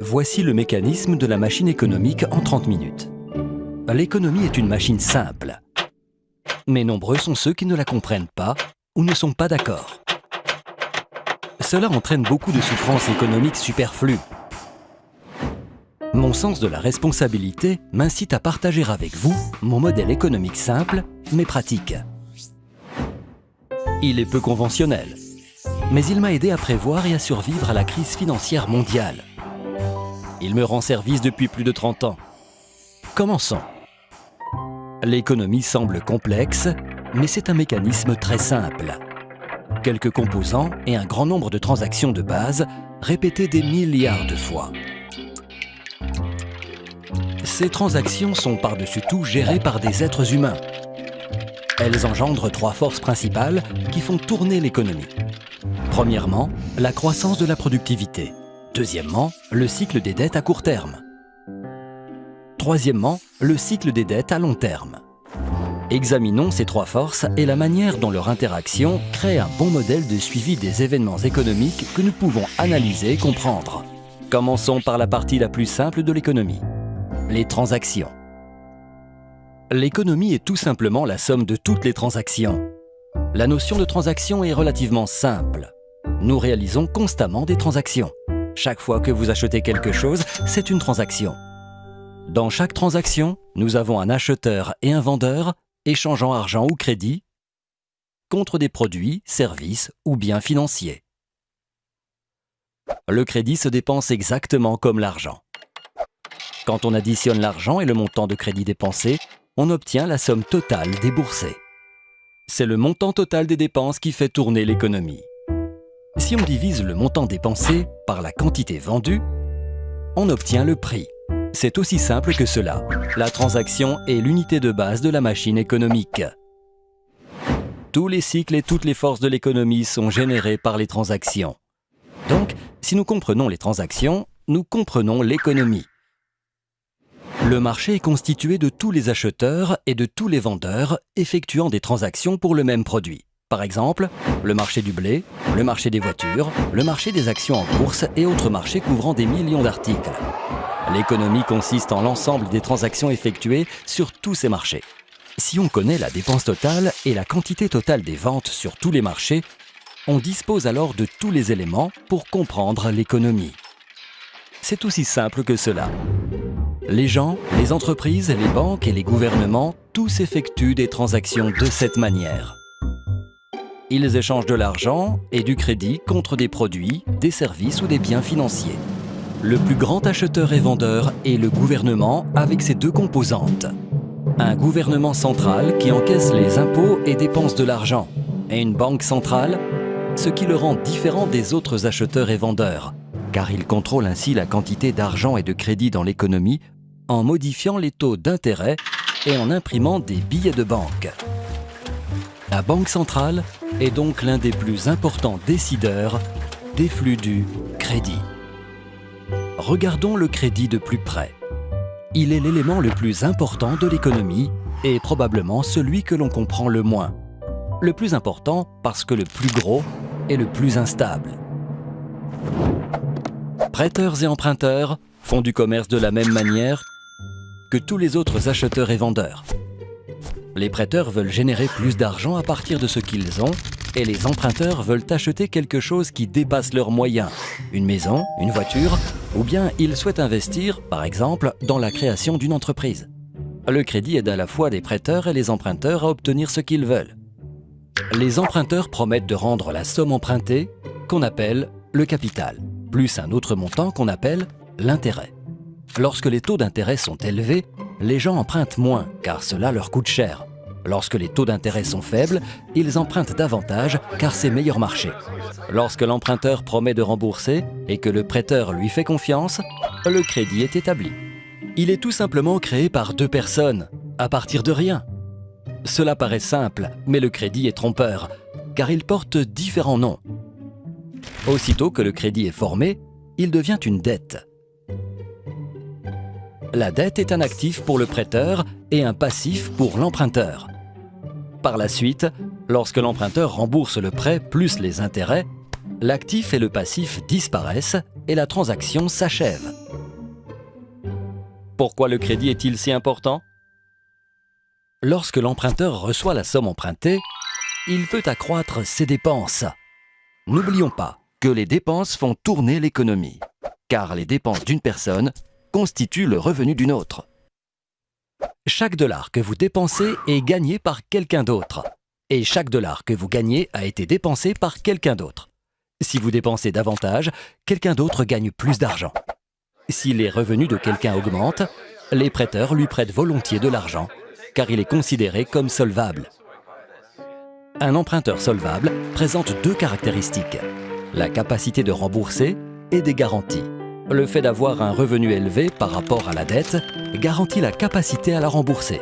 Voici le mécanisme de la machine économique en 30 minutes. L'économie est une machine simple. Mais nombreux sont ceux qui ne la comprennent pas ou ne sont pas d'accord. Cela entraîne beaucoup de souffrances économiques superflues. Mon sens de la responsabilité m'incite à partager avec vous mon modèle économique simple, mais pratique. Il est peu conventionnel, mais il m'a aidé à prévoir et à survivre à la crise financière mondiale. Il me rend service depuis plus de 30 ans. Commençons. L'économie semble complexe, mais c'est un mécanisme très simple. Quelques composants et un grand nombre de transactions de base répétées des milliards de fois. Ces transactions sont par-dessus tout gérées par des êtres humains. Elles engendrent 3 forces principales qui font tourner l'économie. Premièrement, la croissance de la productivité. Deuxièmement, le cycle des dettes à court terme. Troisièmement, le cycle des dettes à long terme. Examinons ces 3 forces et la manière dont leur interaction crée un bon modèle de suivi des événements économiques que nous pouvons analyser et comprendre. Commençons par la partie la plus simple de l'économie, les transactions. L'économie est tout simplement la somme de toutes les transactions. La notion de transaction est relativement simple. Nous réalisons constamment des transactions. Chaque fois que vous achetez quelque chose, c'est une transaction. Dans chaque transaction, nous avons un acheteur et un vendeur échangeant argent ou crédit contre des produits, services ou biens financiers. Le crédit se dépense exactement comme l'argent. Quand on additionne l'argent et le montant de crédit dépensé, on obtient la somme totale déboursée. C'est le montant total des dépenses qui fait tourner l'économie. Si on divise le montant dépensé par la quantité vendue, on obtient le prix. C'est aussi simple que cela. La transaction est l'unité de base de la machine économique. Tous les cycles et toutes les forces de l'économie sont générés par les transactions. Donc, si nous comprenons les transactions, nous comprenons l'économie. Le marché est constitué de tous les acheteurs et de tous les vendeurs effectuant des transactions pour le même produit. Par exemple, le marché du blé, le marché des voitures, le marché des actions en bourse et autres marchés couvrant des millions d'articles. L'économie consiste en l'ensemble des transactions effectuées sur tous ces marchés. Si on connaît la dépense totale et la quantité totale des ventes sur tous les marchés, on dispose alors de tous les éléments pour comprendre l'économie. C'est aussi simple que cela. Les gens, les entreprises, les banques et les gouvernements, tous effectuent des transactions de cette manière. Ils échangent de l'argent et du crédit contre des produits, des services ou des biens financiers. Le plus grand acheteur et vendeur est le gouvernement avec ses 2 composantes. Un gouvernement central qui encaisse les impôts et dépense de l'argent, et une banque centrale, ce qui le rend différent des autres acheteurs et vendeurs, car il contrôle ainsi la quantité d'argent et de crédit dans l'économie en modifiant les taux d'intérêt et en imprimant des billets de banque. La Banque centrale est donc l'un des plus importants décideurs des flux du crédit. Regardons le crédit de plus près. Il est l'élément le plus important de l'économie et probablement celui que l'on comprend le moins. Le plus important parce que le plus gros est le plus instable. Prêteurs et emprunteurs font du commerce de la même manière que tous les autres acheteurs et vendeurs. Les prêteurs veulent générer plus d'argent à partir de ce qu'ils ont et les emprunteurs veulent acheter quelque chose qui dépasse leurs moyens, une maison, une voiture, ou bien ils souhaitent investir, par exemple, dans la création d'une entreprise. Le crédit aide à la fois les prêteurs et les emprunteurs à obtenir ce qu'ils veulent. Les emprunteurs promettent de rendre la somme empruntée, qu'on appelle le capital, plus un autre montant qu'on appelle l'intérêt. Lorsque les taux d'intérêt sont élevés, les gens empruntent moins, car cela leur coûte cher. Lorsque les taux d'intérêt sont faibles, ils empruntent davantage, car c'est meilleur marché. Lorsque l'emprunteur promet de rembourser et que le prêteur lui fait confiance, le crédit est établi. Il est tout simplement créé par 2 personnes, à partir de rien. Cela paraît simple, mais le crédit est trompeur, car il porte différents noms. Aussitôt que le crédit est formé, il devient une dette. La dette est un actif pour le prêteur et un passif pour l'emprunteur. Par la suite, lorsque l'emprunteur rembourse le prêt plus les intérêts, l'actif et le passif disparaissent et la transaction s'achève. Pourquoi le crédit est-il si important? Lorsque l'emprunteur reçoit la somme empruntée, il peut accroître ses dépenses. N'oublions pas que les dépenses font tourner l'économie, car les dépenses d'une personne constituent le revenu d'une autre. Chaque dollar que vous dépensez est gagné par quelqu'un d'autre, et chaque dollar que vous gagnez a été dépensé par quelqu'un d'autre. Si vous dépensez davantage, quelqu'un d'autre gagne plus d'argent. Si les revenus de quelqu'un augmentent, les prêteurs lui prêtent volontiers de l'argent, car il est considéré comme solvable. Un emprunteur solvable présente deux caractéristiques, la capacité de rembourser et des garanties. Le fait d'avoir un revenu élevé par rapport à la dette garantit la capacité à la rembourser.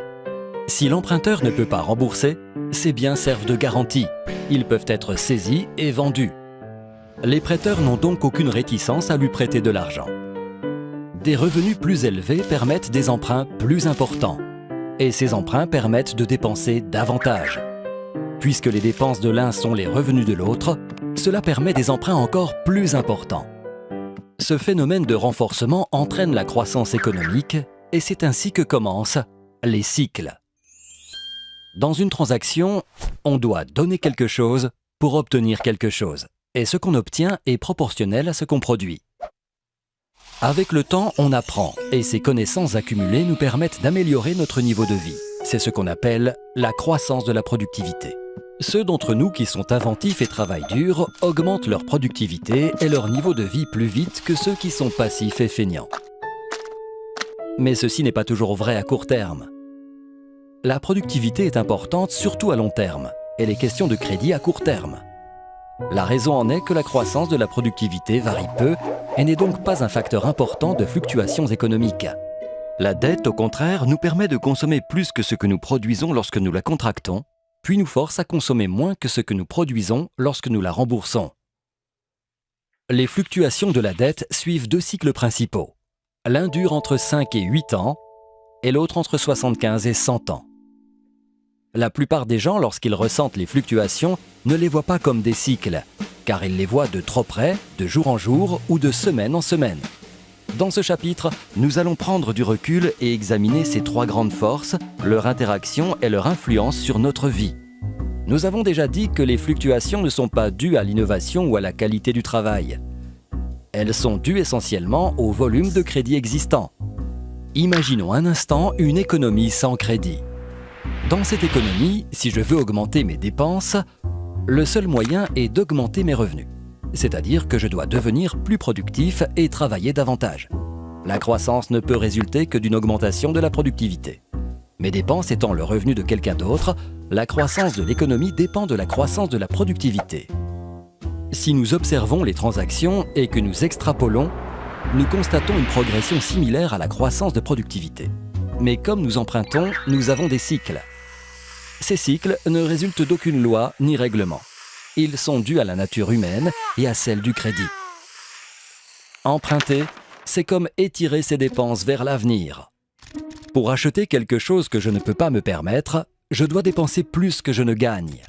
Si l'emprunteur ne peut pas rembourser, ses biens servent de garantie. Ils peuvent être saisis et vendus. Les prêteurs n'ont donc aucune réticence à lui prêter de l'argent. Des revenus plus élevés permettent des emprunts plus importants. Et ces emprunts permettent de dépenser davantage. Puisque les dépenses de l'un sont les revenus de l'autre, cela permet des emprunts encore plus importants. Ce phénomène de renforcement entraîne la croissance économique et c'est ainsi que commencent les cycles. Dans une transaction, on doit donner quelque chose pour obtenir quelque chose. Et ce qu'on obtient est proportionnel à ce qu'on produit. Avec le temps, on apprend et ces connaissances accumulées nous permettent d'améliorer notre niveau de vie. C'est ce qu'on appelle la croissance de la productivité. Ceux d'entre nous qui sont inventifs et travaillent dur augmentent leur productivité et leur niveau de vie plus vite que ceux qui sont passifs et feignants. Mais ceci n'est pas toujours vrai à court terme. La productivité est importante surtout à long terme et les questions de crédit à court terme. La raison en est que la croissance de la productivité varie peu et n'est donc pas un facteur important de fluctuations économiques. La dette, au contraire, nous permet de consommer plus que ce que nous produisons lorsque nous la contractons, puis nous force à consommer moins que ce que nous produisons lorsque nous la remboursons. Les fluctuations de la dette suivent deux cycles principaux. L'un dure entre 5 et 8 ans et l'autre entre 75 et 100 ans. La plupart des gens, lorsqu'ils ressentent les fluctuations, ne les voient pas comme des cycles, car ils les voient de trop près, de jour en jour ou de semaine en semaine. Dans ce chapitre, nous allons prendre du recul et examiner ces trois grandes forces, leur interaction et leur influence sur notre vie. Nous avons déjà dit que les fluctuations ne sont pas dues à l'innovation ou à la qualité du travail. Elles sont dues essentiellement au volume de crédit existant. Imaginons un instant une économie sans crédit. Dans cette économie, si je veux augmenter mes dépenses, le seul moyen est d'augmenter mes revenus. C'est-à-dire que je dois devenir plus productif et travailler davantage. La croissance ne peut résulter que d'une augmentation de la productivité. Mes dépenses étant le revenu de quelqu'un d'autre, la croissance de l'économie dépend de la croissance de la productivité. Si nous observons les transactions et que nous extrapolons, nous constatons une progression similaire à la croissance de productivité. Mais comme nous empruntons, nous avons des cycles. Ces cycles ne résultent d'aucune loi ni règlement. Ils sont dus à la nature humaine et à celle du crédit. Emprunter, c'est comme étirer ses dépenses vers l'avenir. Pour acheter quelque chose que je ne peux pas me permettre, je dois dépenser plus que je ne gagne.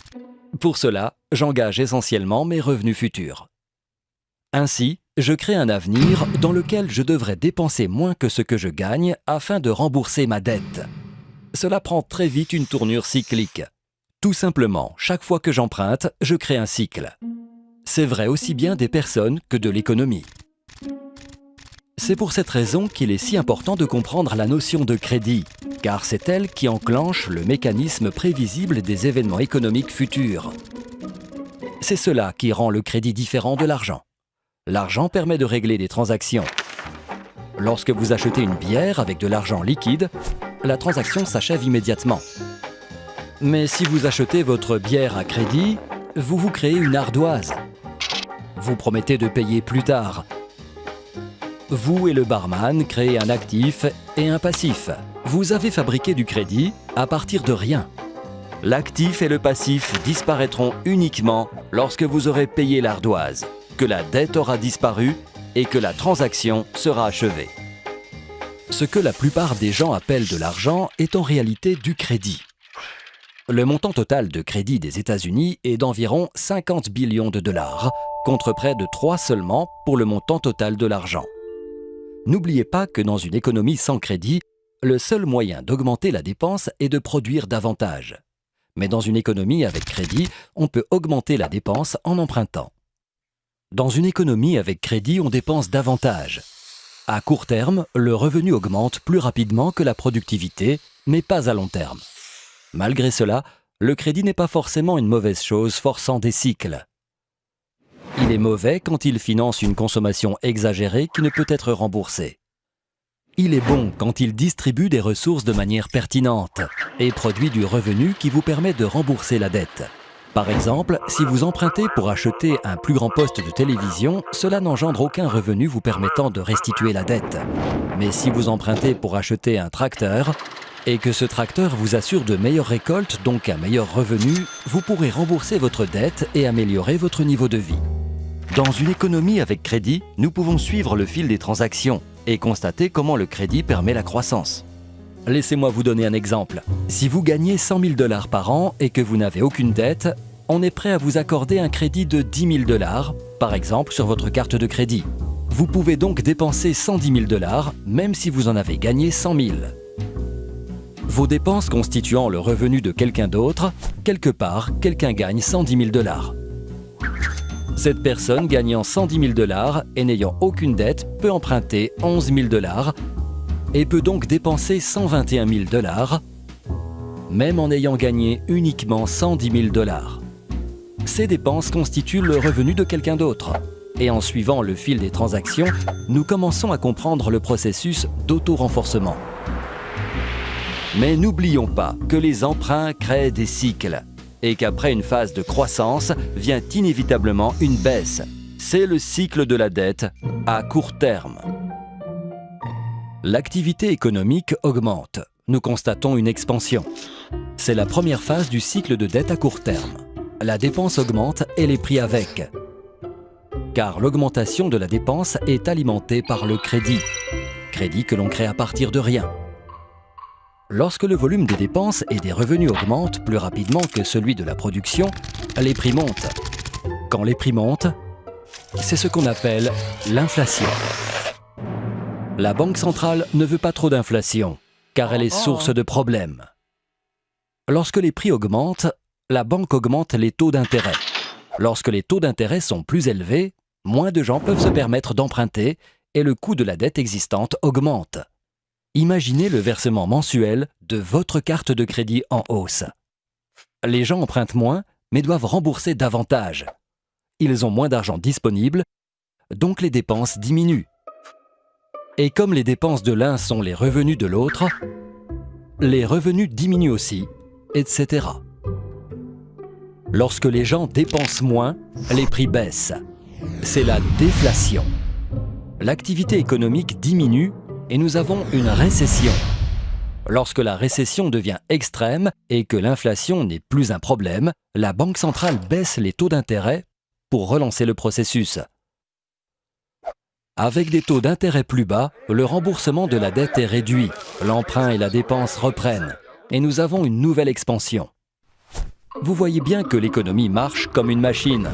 Pour cela, j'engage essentiellement mes revenus futurs. Ainsi, je crée un avenir dans lequel je devrais dépenser moins que ce que je gagne afin de rembourser ma dette. Cela prend très vite une tournure cyclique. Tout simplement, chaque fois que j'emprunte, je crée un cycle. C'est vrai aussi bien des personnes que de l'économie. C'est pour cette raison qu'il est si important de comprendre la notion de crédit, car c'est elle qui enclenche le mécanisme prévisible des événements économiques futurs. C'est cela qui rend le crédit différent de l'argent. L'argent permet de régler des transactions. Lorsque vous achetez une bière avec de l'argent liquide, la transaction s'achève immédiatement. Mais si vous achetez votre bière à crédit, vous vous créez une ardoise. Vous promettez de payer plus tard. Vous et le barman créez un actif et un passif. Vous avez fabriqué du crédit à partir de rien. L'actif et le passif disparaîtront uniquement lorsque vous aurez payé l'ardoise, que la dette aura disparu et que la transaction sera achevée. Ce que la plupart des gens appellent de l'argent est en réalité du crédit. Le montant total de crédit des États-Unis est d'environ 50 billions de dollars, contre près de 3 seulement pour le montant total de l'argent. N'oubliez pas que dans une économie sans crédit, le seul moyen d'augmenter la dépense est de produire davantage. Mais dans une économie avec crédit, on peut augmenter la dépense en empruntant. Dans une économie avec crédit, on dépense davantage. À court terme, le revenu augmente plus rapidement que la productivité, mais pas à long terme. Malgré cela, le crédit n'est pas forcément une mauvaise chose forçant des cycles. Il est mauvais quand il finance une consommation exagérée qui ne peut être remboursée. Il est bon quand il distribue des ressources de manière pertinente et produit du revenu qui vous permet de rembourser la dette. Par exemple, si vous empruntez pour acheter un plus grand poste de télévision, cela n'engendre aucun revenu vous permettant de restituer la dette. Mais si vous empruntez pour acheter un tracteur, et que ce tracteur vous assure de meilleures récoltes, donc un meilleur revenu, vous pourrez rembourser votre dette et améliorer votre niveau de vie. Dans une économie avec crédit, nous pouvons suivre le fil des transactions et constater comment le crédit permet la croissance. Laissez-moi vous donner un exemple. Si vous gagnez 100 000 $ par an et que vous n'avez aucune dette, on est prêt à vous accorder un crédit de 10 000 $, par exemple sur votre carte de crédit. Vous pouvez donc dépenser 110 000 $, même si vous en avez gagné 100 000. Vos dépenses constituant le revenu de quelqu'un d'autre, quelque part, quelqu'un gagne 110 000 $. Cette personne gagnant 110 000 $ et n'ayant aucune dette peut emprunter 11 000 $ et peut donc dépenser 121 000 $, même en ayant gagné uniquement 110 000 $. Ces dépenses constituent le revenu de quelqu'un d'autre. Et en suivant le fil des transactions, nous commençons à comprendre le processus d'auto-renforcement. Mais n'oublions pas que les emprunts créent des cycles et qu'après une phase de croissance vient inévitablement une baisse. C'est le cycle de la dette à court terme. L'activité économique augmente. Nous constatons une expansion. C'est la première phase du cycle de dette à court terme. La dépense augmente et les prix avec. Car l'augmentation de la dépense est alimentée par le crédit. Crédit que l'on crée à partir de rien. Lorsque le volume des dépenses et des revenus augmente plus rapidement que celui de la production, les prix montent. Quand les prix montent, c'est ce qu'on appelle l'inflation. La Banque centrale ne veut pas trop d'inflation, car elle est source de problèmes. Lorsque les prix augmentent, la banque augmente les taux d'intérêt. Lorsque les taux d'intérêt sont plus élevés, moins de gens peuvent se permettre d'emprunter et le coût de la dette existante augmente. Imaginez le versement mensuel de votre carte de crédit en hausse. Les gens empruntent moins, mais doivent rembourser davantage. Ils ont moins d'argent disponible, donc les dépenses diminuent. Et comme les dépenses de l'un sont les revenus de l'autre, les revenus diminuent aussi, etc. Lorsque les gens dépensent moins, les prix baissent. C'est la déflation. L'activité économique diminue et nous avons une récession. Lorsque la récession devient extrême et que l'inflation n'est plus un problème, la Banque centrale baisse les taux d'intérêt pour relancer le processus. Avec des taux d'intérêt plus bas, le remboursement de la dette est réduit, l'emprunt et la dépense reprennent, et nous avons une nouvelle expansion. Vous voyez bien que l'économie marche comme une machine.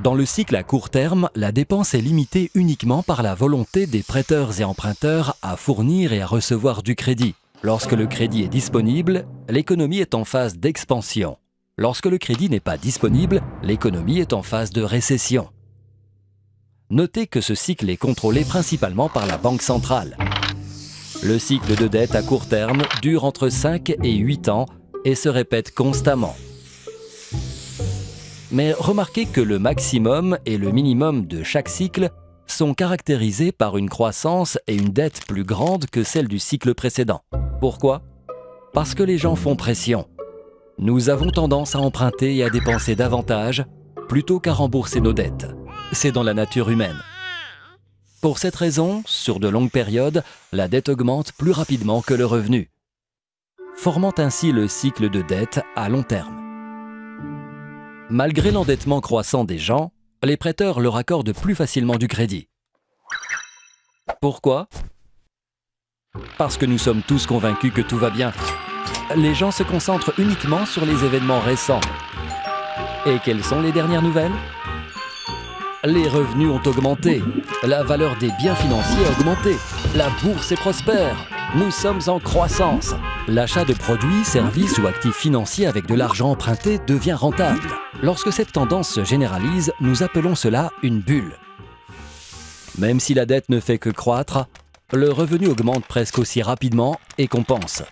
Dans le cycle à court terme, la dépense est limitée uniquement par la volonté des prêteurs et emprunteurs à fournir et à recevoir du crédit. Lorsque le crédit est disponible, l'économie est en phase d'expansion. Lorsque le crédit n'est pas disponible, l'économie est en phase de récession. Notez que ce cycle est contrôlé principalement par la Banque centrale. Le cycle de dette à court terme dure entre 5 et 8 ans et se répète constamment. Mais remarquez que le maximum et le minimum de chaque cycle sont caractérisés par une croissance et une dette plus grande que celle du cycle précédent. Pourquoi ? Parce que les gens font pression. Nous avons tendance à emprunter et à dépenser davantage plutôt qu'à rembourser nos dettes. C'est dans la nature humaine. Pour cette raison, sur de longues périodes, la dette augmente plus rapidement que le revenu, formant ainsi le cycle de dette à long terme. Malgré l'endettement croissant des gens, les prêteurs leur accordent plus facilement du crédit. Pourquoi ? Parce que nous sommes tous convaincus que tout va bien. Les gens se concentrent uniquement sur les événements récents. Et quelles sont les dernières nouvelles ? Les revenus ont augmenté. La valeur des biens financiers a augmenté. La bourse est prospère. Nous sommes en croissance. L'achat de produits, services ou actifs financiers avec de l'argent emprunté devient rentable. Lorsque cette tendance se généralise, nous appelons cela une bulle. Même si la dette ne fait que croître, le revenu augmente presque aussi rapidement et compense.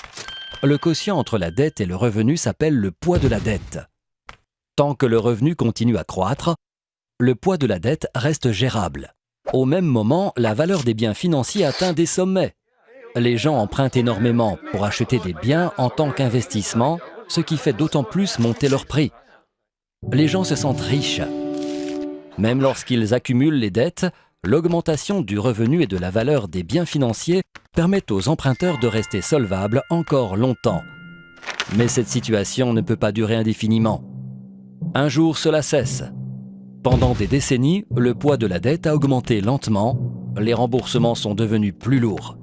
Le quotient entre la dette et le revenu s'appelle le poids de la dette. Tant que le revenu continue à croître, le poids de la dette reste gérable. Au même moment, la valeur des biens financiers atteint des sommets. Les gens empruntent énormément pour acheter des biens en tant qu'investissement, ce qui fait d'autant plus monter leur prix. Les gens se sentent riches. Même lorsqu'ils accumulent les dettes, l'augmentation du revenu et de la valeur des biens financiers permettent aux emprunteurs de rester solvables encore longtemps. Mais cette situation ne peut pas durer indéfiniment. Un jour, cela cesse. Pendant des décennies, le poids de la dette a augmenté lentement, les remboursements sont devenus plus lourds.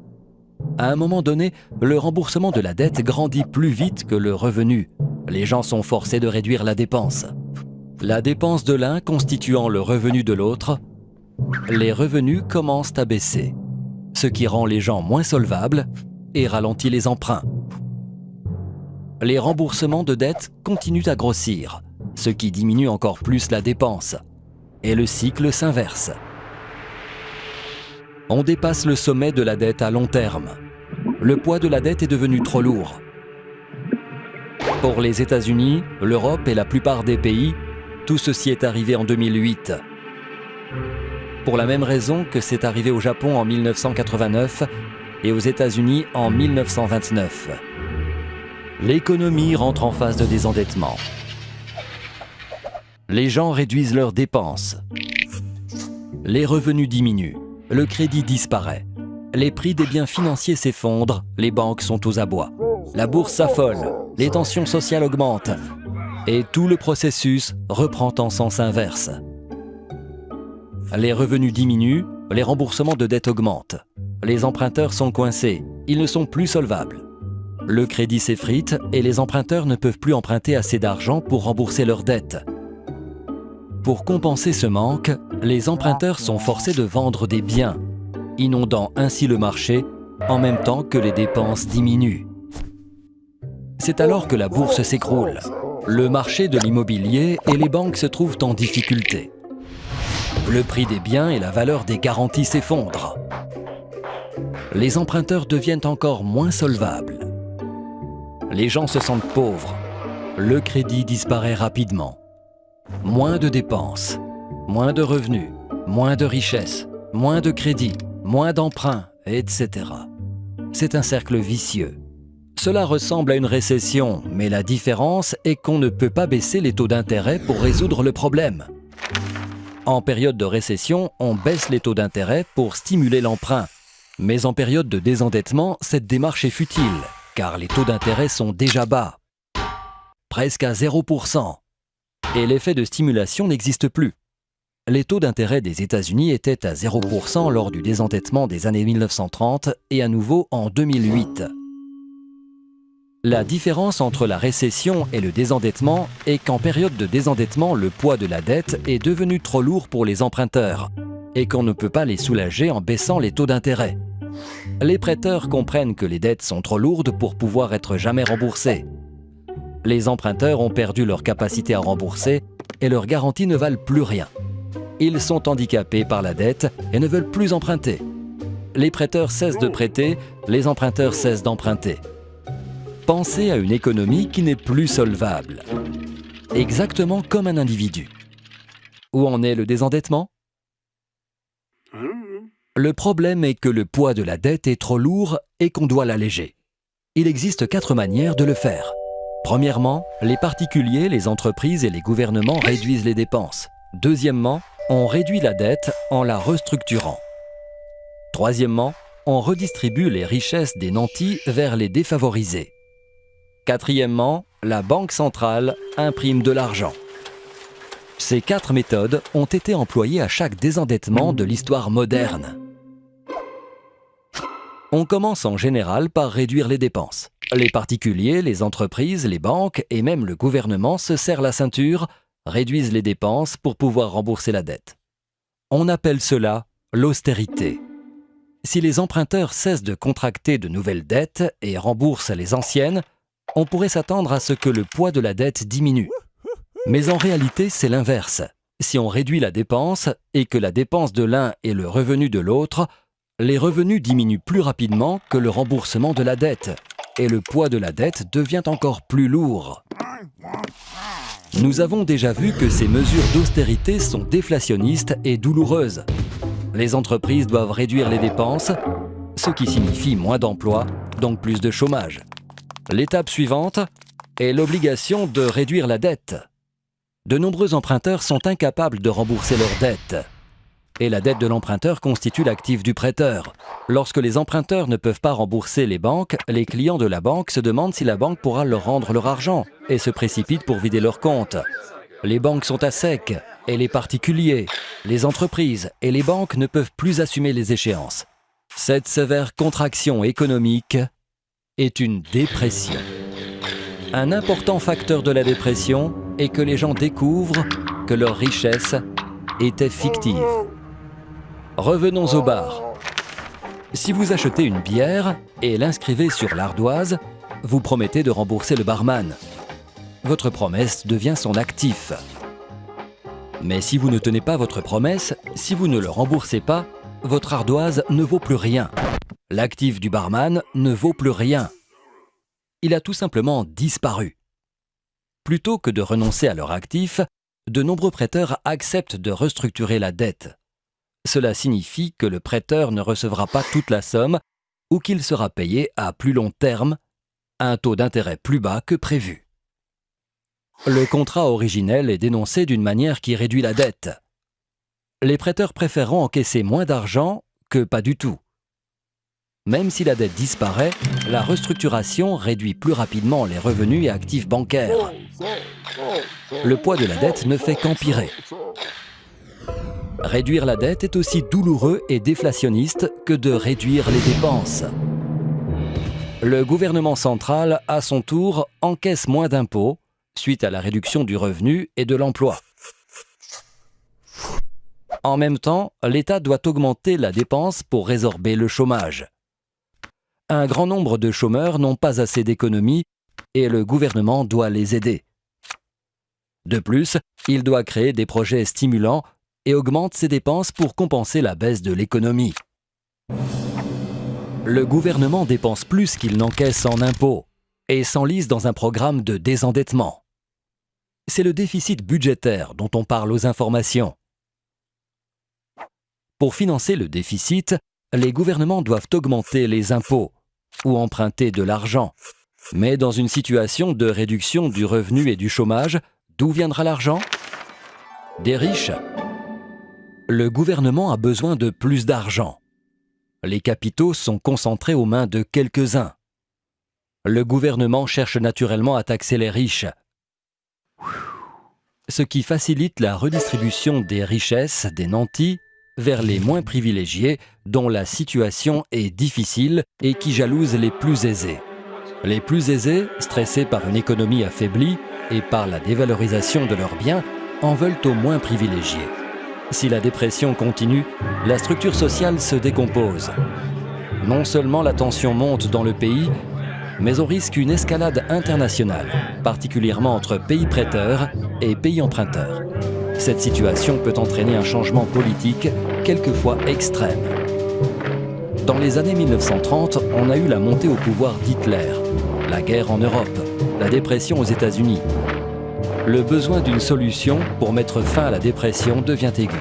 À un moment donné, le remboursement de la dette grandit plus vite que le revenu. Les gens sont forcés de réduire la dépense. La dépense de l'un constituant le revenu de l'autre, les revenus commencent à baisser, ce qui rend les gens moins solvables et ralentit les emprunts. Les remboursements de dettes continuent à grossir, ce qui diminue encore plus la dépense. Et le cycle s'inverse. On dépasse le sommet de la dette à long terme. Le poids de la dette est devenu trop lourd. Pour les États-Unis, l'Europe et la plupart des pays, tout ceci est arrivé en 2008. Pour la même raison que c'est arrivé au Japon en 1989 et aux États-Unis en 1929. L'économie rentre en phase de désendettement. Les gens réduisent leurs dépenses. Les revenus diminuent. Le crédit disparaît. Les prix des biens financiers s'effondrent. Les banques sont aux abois. La bourse s'affole. Les tensions sociales augmentent. Et tout le processus reprend en sens inverse. Les revenus diminuent. Les remboursements de dettes augmentent. Les emprunteurs sont coincés. Ils ne sont plus solvables. Le crédit s'effrite et les emprunteurs ne peuvent plus emprunter assez d'argent pour rembourser leurs dettes. Pour compenser ce manque, les emprunteurs sont forcés de vendre des biens, inondant ainsi le marché en même temps que les dépenses diminuent. C'est alors que la bourse s'écroule. Le marché de l'immobilier et les banques se trouvent en difficulté. Le prix des biens et la valeur des garanties s'effondrent. Les emprunteurs deviennent encore moins solvables. Les gens se sentent pauvres. Le crédit disparaît rapidement. Moins de dépenses, moins de revenus, moins de richesses, moins de crédits, moins d'emprunts, etc. C'est un cercle vicieux. Cela ressemble à une récession, mais la différence est qu'on ne peut pas baisser les taux d'intérêt pour résoudre le problème. En période de récession, on baisse les taux d'intérêt pour stimuler l'emprunt. Mais en période de désendettement, cette démarche est futile, car les taux d'intérêt sont déjà bas, presque à 0%. Et l'effet de stimulation n'existe plus. Les taux d'intérêt des États-Unis étaient à 0% lors du désendettement des années 1930 et à nouveau en 2008. La différence entre la récession et le désendettement est qu'en période de désendettement, le poids de la dette est devenu trop lourd pour les emprunteurs et qu'on ne peut pas les soulager en baissant les taux d'intérêt. Les prêteurs comprennent que les dettes sont trop lourdes pour pouvoir être jamais remboursées. Les emprunteurs ont perdu leur capacité à rembourser et leurs garanties ne valent plus rien. Ils sont handicapés par la dette et ne veulent plus emprunter. Les prêteurs cessent de prêter, les emprunteurs cessent d'emprunter. Pensez à une économie qui n'est plus solvable. Exactement comme un individu. Où en est le désendettement ? Le problème est que le poids de la dette est trop lourd et qu'on doit l'alléger. Il existe 4 manières de le faire. Premièrement, les particuliers, les entreprises et les gouvernements réduisent les dépenses. Deuxièmement, on réduit la dette en la restructurant. Troisièmement, on redistribue les richesses des nantis vers les défavorisés. Quatrièmement, la Banque centrale imprime de l'argent. Ces 4 méthodes ont été employées à chaque désendettement de l'histoire moderne. On commence en général par réduire les dépenses. Les particuliers, les entreprises, les banques et même le gouvernement se serrent la ceinture, réduisent les dépenses pour pouvoir rembourser la dette. On appelle cela l'austérité. Si les emprunteurs cessent de contracter de nouvelles dettes et remboursent les anciennes, on pourrait s'attendre à ce que le poids de la dette diminue. Mais en réalité, c'est l'inverse. Si on réduit la dépense et que la dépense de l'un est le revenu de l'autre, les revenus diminuent plus rapidement que le remboursement de la dette, et le poids de la dette devient encore plus lourd. Nous avons déjà vu que ces mesures d'austérité sont déflationnistes et douloureuses. Les entreprises doivent réduire les dépenses, ce qui signifie moins d'emplois, donc plus de chômage. L'étape suivante est l'obligation de réduire la dette. De nombreux emprunteurs sont incapables de rembourser leurs dettes. Et la dette de l'emprunteur constitue l'actif du prêteur. Lorsque les emprunteurs ne peuvent pas rembourser les banques, les clients de la banque se demandent si la banque pourra leur rendre leur argent et se précipitent pour vider leurs comptes. Les banques sont à sec et les particuliers, les entreprises et les banques ne peuvent plus assumer les échéances. Cette sévère contraction économique est une dépression. Un important facteur de la dépression est que les gens découvrent que leur richesse était fictive. Revenons au bar. Si vous achetez une bière et l'inscrivez sur l'ardoise, vous promettez de rembourser le barman. Votre promesse devient son actif. Mais si vous ne tenez pas votre promesse, si vous ne le remboursez pas, votre ardoise ne vaut plus rien. L'actif du barman ne vaut plus rien. Il a tout simplement disparu. Plutôt que de renoncer à leur actif, de nombreux prêteurs acceptent de restructurer la dette. Cela signifie que le prêteur ne recevra pas toute la somme ou qu'il sera payé à plus long terme, à un taux d'intérêt plus bas que prévu. Le contrat originel est dénoncé d'une manière qui réduit la dette. Les prêteurs préféreront encaisser moins d'argent que pas du tout. Même si la dette disparaît, la restructuration réduit plus rapidement les revenus et actifs bancaires. Le poids de la dette ne fait qu'empirer. Réduire la dette est aussi douloureux et déflationniste que de réduire les dépenses. Le gouvernement central, à son tour, encaisse moins d'impôts suite à la réduction du revenu et de l'emploi. En même temps, l'État doit augmenter la dépense pour résorber le chômage. Un grand nombre de chômeurs n'ont pas assez d'économies et le gouvernement doit les aider. De plus, il doit créer des projets stimulants et augmente ses dépenses pour compenser la baisse de l'économie. Le gouvernement dépense plus qu'il n'encaisse en impôts et s'enlise dans un programme de désendettement. C'est le déficit budgétaire dont on parle aux informations. Pour financer le déficit, les gouvernements doivent augmenter les impôts ou emprunter de l'argent. Mais dans une situation de réduction du revenu et du chômage, d'où viendra l'argent? Des riches. Le gouvernement a besoin de plus d'argent. Les capitaux sont concentrés aux mains de quelques-uns. Le gouvernement cherche naturellement à taxer les riches, ce qui facilite la redistribution des richesses des nantis vers les moins privilégiés dont la situation est difficile et qui jalousent les plus aisés. Les plus aisés, stressés par une économie affaiblie et par la dévalorisation de leurs biens, en veulent aux moins privilégiés. Si la dépression continue, la structure sociale se décompose. Non seulement la tension monte dans le pays, mais on risque une escalade internationale, particulièrement entre pays prêteurs et pays emprunteurs. Cette situation peut entraîner un changement politique, quelquefois extrême. Dans les années 1930, on a eu la montée au pouvoir d'Hitler, la guerre en Europe, la dépression aux États-Unis. Le besoin d'une solution pour mettre fin à la dépression devient aigu.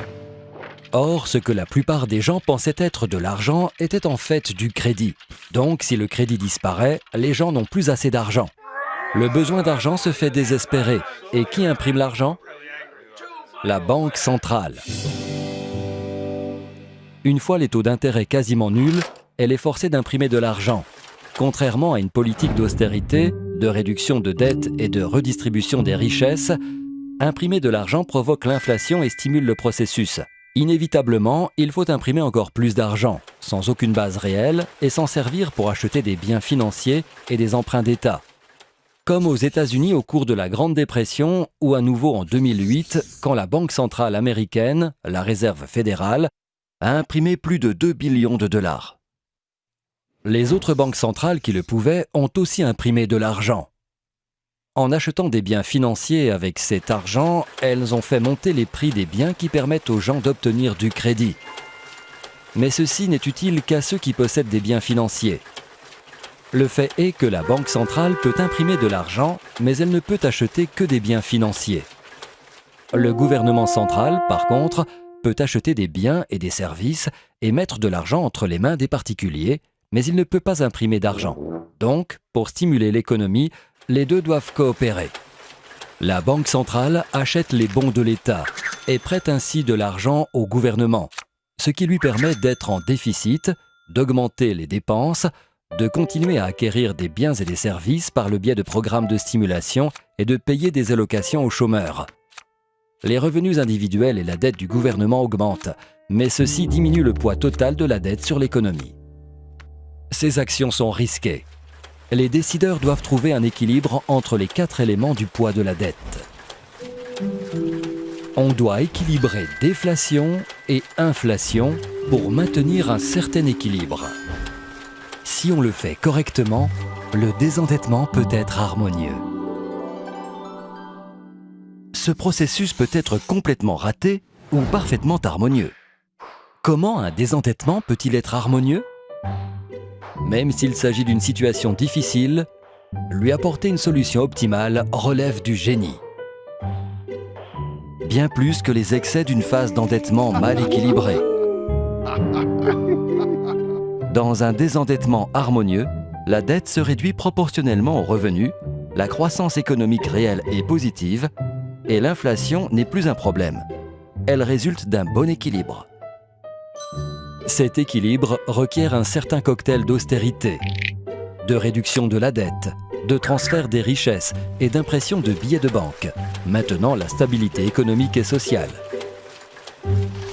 Or, ce que la plupart des gens pensaient être de l'argent était en fait du crédit. Donc, si le crédit disparaît, les gens n'ont plus assez d'argent. Le besoin d'argent se fait désespéré. Et qui imprime l'argent? La Banque centrale. Une fois les taux d'intérêt quasiment nuls, elle est forcée d'imprimer de l'argent. Contrairement à une politique d'austérité, de réduction de dettes et de redistribution des richesses, imprimer de l'argent provoque l'inflation et stimule le processus. Inévitablement, il faut imprimer encore plus d'argent, sans aucune base réelle et s'en servir pour acheter des biens financiers et des emprunts d'État. Comme aux États-Unis au cours de la Grande Dépression ou à nouveau en 2008, quand la Banque centrale américaine, la Réserve fédérale, a imprimé plus de 2 billions de dollars. Les autres banques centrales qui le pouvaient ont aussi imprimé de l'argent. En achetant des biens financiers avec cet argent, elles ont fait monter les prix des biens qui permettent aux gens d'obtenir du crédit. Mais ceci n'est utile qu'à ceux qui possèdent des biens financiers. Le fait est que la Banque centrale peut imprimer de l'argent, mais elle ne peut acheter que des biens financiers. Le gouvernement central, par contre, peut acheter des biens et des services et mettre de l'argent entre les mains des particuliers, mais il ne peut pas imprimer d'argent. Donc, pour stimuler l'économie, les deux doivent coopérer. La Banque centrale achète les bons de l'État et prête ainsi de l'argent au gouvernement, ce qui lui permet d'être en déficit, d'augmenter les dépenses, de continuer à acquérir des biens et des services par le biais de programmes de stimulation et de payer des allocations aux chômeurs. Les revenus individuels et la dette du gouvernement augmentent, mais ceci diminue le poids total de la dette sur l'économie. Ces actions sont risquées. Les décideurs doivent trouver un équilibre entre les 4 éléments du poids de la dette. On doit équilibrer déflation et inflation pour maintenir un certain équilibre. Si on le fait correctement, le désendettement peut être harmonieux. Ce processus peut être complètement raté ou parfaitement harmonieux. Comment un désendettement peut-il être harmonieux ? Même s'il s'agit d'une situation difficile, lui apporter une solution optimale relève du génie. Bien plus que les excès d'une phase d'endettement mal équilibrée. Dans un désendettement harmonieux, la dette se réduit proportionnellement aux revenus, la croissance économique réelle est positive et l'inflation n'est plus un problème. Elle résulte d'un bon équilibre. Cet équilibre requiert un certain cocktail d'austérité, de réduction de la dette, de transfert des richesses et d'impression de billets de banque, maintenant la stabilité économique et sociale.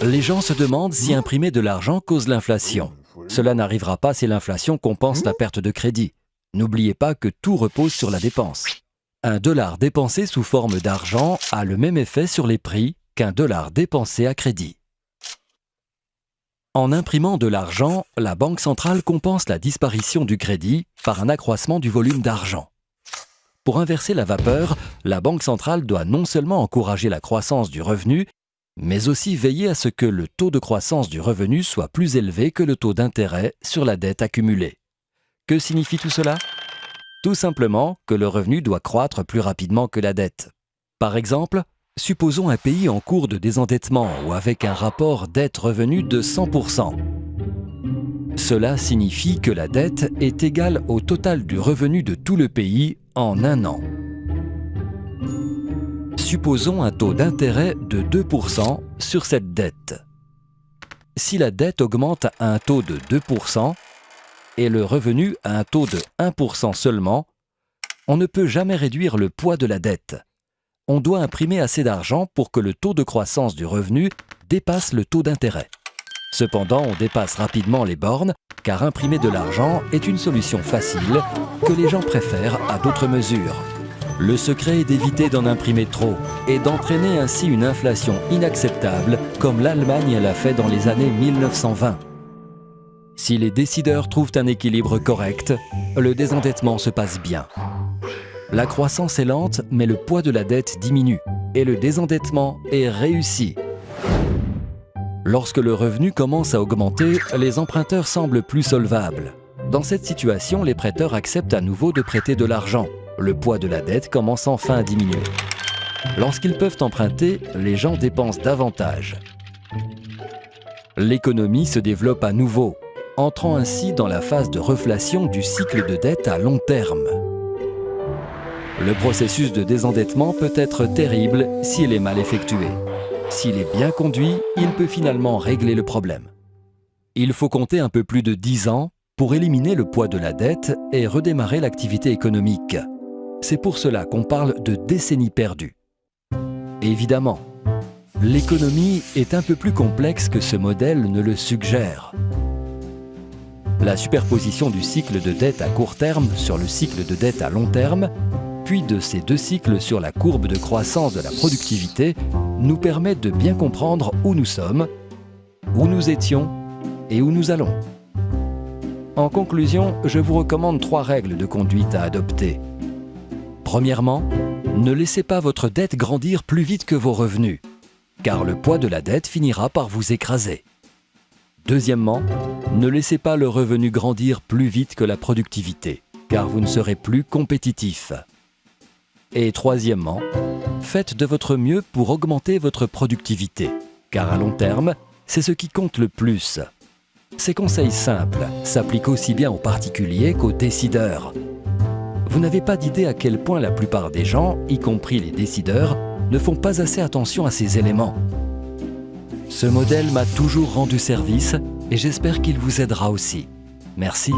Les gens se demandent si imprimer de l'argent cause l'inflation. Cela n'arrivera pas si l'inflation compense la perte de crédit. N'oubliez pas que tout repose sur la dépense. Un dollar dépensé sous forme d'argent a le même effet sur les prix qu'un dollar dépensé à crédit. En imprimant de l'argent, la Banque centrale compense la disparition du crédit par un accroissement du volume d'argent. Pour inverser la vapeur, la Banque centrale doit non seulement encourager la croissance du revenu, mais aussi veiller à ce que le taux de croissance du revenu soit plus élevé que le taux d'intérêt sur la dette accumulée. Que signifie tout cela ? Tout simplement que le revenu doit croître plus rapidement que la dette. Par exemple, supposons un pays en cours de désendettement ou avec un rapport dette-revenu de 100%. Cela signifie que la dette est égale au total du revenu de tout le pays en un an. Supposons un taux d'intérêt de 2% sur cette dette. Si la dette augmente à un taux de 2% et le revenu à un taux de 1% seulement, on ne peut jamais réduire le poids de la dette. On doit imprimer assez d'argent pour que le taux de croissance du revenu dépasse le taux d'intérêt. Cependant, on dépasse rapidement les bornes car imprimer de l'argent est une solution facile que les gens préfèrent à d'autres mesures. Le secret est d'éviter d'en imprimer trop et d'entraîner ainsi une inflation inacceptable comme l'Allemagne l'a fait dans les années 1920. Si les décideurs trouvent un équilibre correct, le désendettement se passe bien. La croissance est lente, mais le poids de la dette diminue et le désendettement est réussi. Lorsque le revenu commence à augmenter, les emprunteurs semblent plus solvables. Dans cette situation, les prêteurs acceptent à nouveau de prêter de l'argent. Le poids de la dette commence enfin à diminuer. Lorsqu'ils peuvent emprunter, les gens dépensent davantage. L'économie se développe à nouveau, entrant ainsi dans la phase de reflation du cycle de dette à long terme. Le processus de désendettement peut être terrible s'il est mal effectué. S'il est bien conduit, il peut finalement régler le problème. Il faut compter un peu plus de 10 ans pour éliminer le poids de la dette et redémarrer l'activité économique. C'est pour cela qu'on parle de décennies perdues. Évidemment, l'économie est un peu plus complexe que ce modèle ne le suggère. La superposition du cycle de dette à court terme sur le cycle de dette à long terme L'appui de ces deux cycles sur la courbe de croissance de la productivité nous permet de bien comprendre où nous sommes, où nous étions et où nous allons. En conclusion, je vous recommande 3 règles de conduite à adopter. Premièrement, ne laissez pas votre dette grandir plus vite que vos revenus, car le poids de la dette finira par vous écraser. Deuxièmement, ne laissez pas le revenu grandir plus vite que la productivité, car vous ne serez plus compétitif. Et troisièmement, faites de votre mieux pour augmenter votre productivité, car à long terme, c'est ce qui compte le plus. Ces conseils simples s'appliquent aussi bien aux particuliers qu'aux décideurs. Vous n'avez pas d'idée à quel point la plupart des gens, y compris les décideurs, ne font pas assez attention à ces éléments. Ce modèle m'a toujours rendu service et j'espère qu'il vous aidera aussi. Merci.